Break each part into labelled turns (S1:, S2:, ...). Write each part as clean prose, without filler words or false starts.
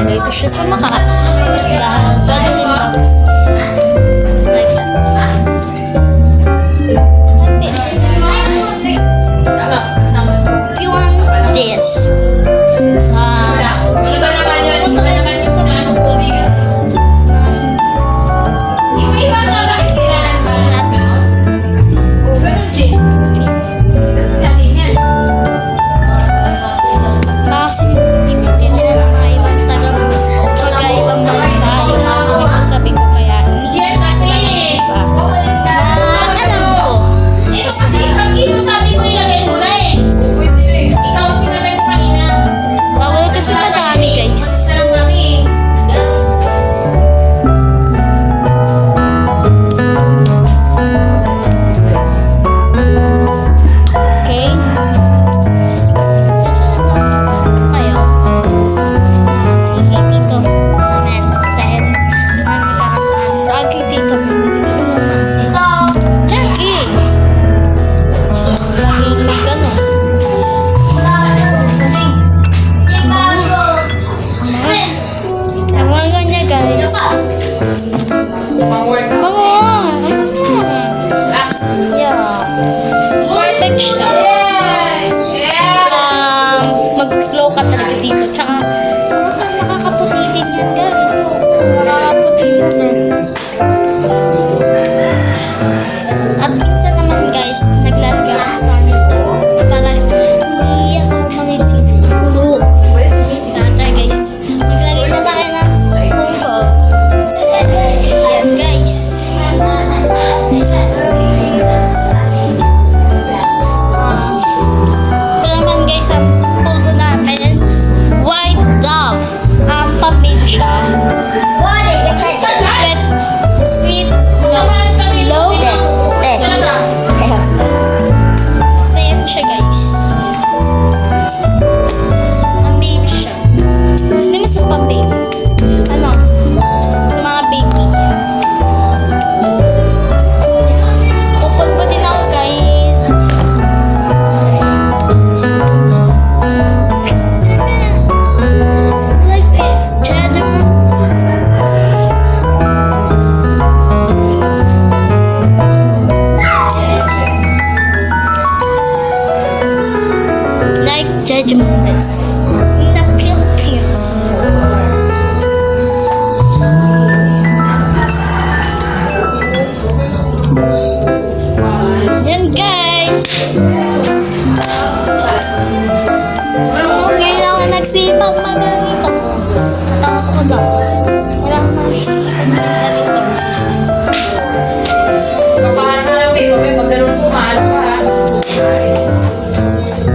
S1: Dito siya sa maka. Dahil pwede din ba? Like that. Like this. If you want this. Punta kayo dito sa mga bigas. ito. Lagi. Lagi may gano'n. Ewan ko niya, guys. Bango. Yeah. Perfect siya. Mag-flow ka talaga dito. Tsaka, nakakaputi din yan, guys. So, nakakaputi yun. At minsan naman, guys, naglalagay ako sa para hindi ako mangitin-ulo. Tara, guys. Maglagay na tayo ng pumpo. Ayan, guys. Ito naman, guys, ang pulbo namin. White Dove. Pamili siya. Sweet. Loaded. Basta yan siya, guys. Pambaby siya. Hindi mo sa pambaby. Ano? Sa mga baby. Pupulbo din ako, guys. Like this, gentlemen. Like judgment this in the Philippines. Yan, guys. Ngayon ako nagsipag maganito. Takot ko ba? Kailangan magsipag maganito.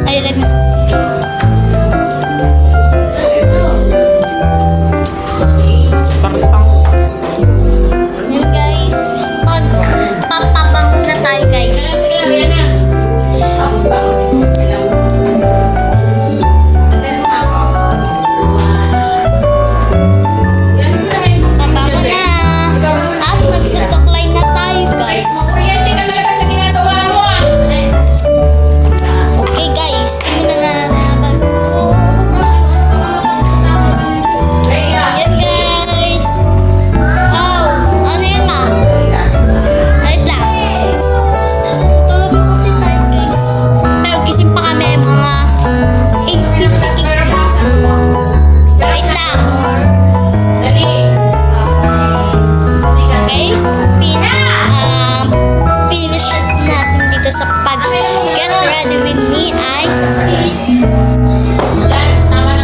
S1: Ay, like, yun, guys. Papapang na tayo, guys. Papago na. At magsusuklay na tayo, guys. Okay, guys. Muna na. Yan, guys. Oh, ano yun, ma? Wait lang. Tulog na kasi tayo, guys. Pero gising pa kami mga 8:58. Wait lang. Okay? Finish it natin dito sa pag-get ready with me ay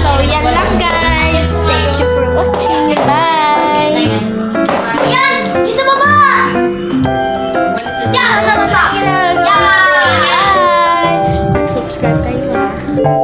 S1: so yan lang, guys. Thank you for watching. Bye. Yan! Isa baba! Yan! Yan! Bye! Mag-subscribe kayo, ha?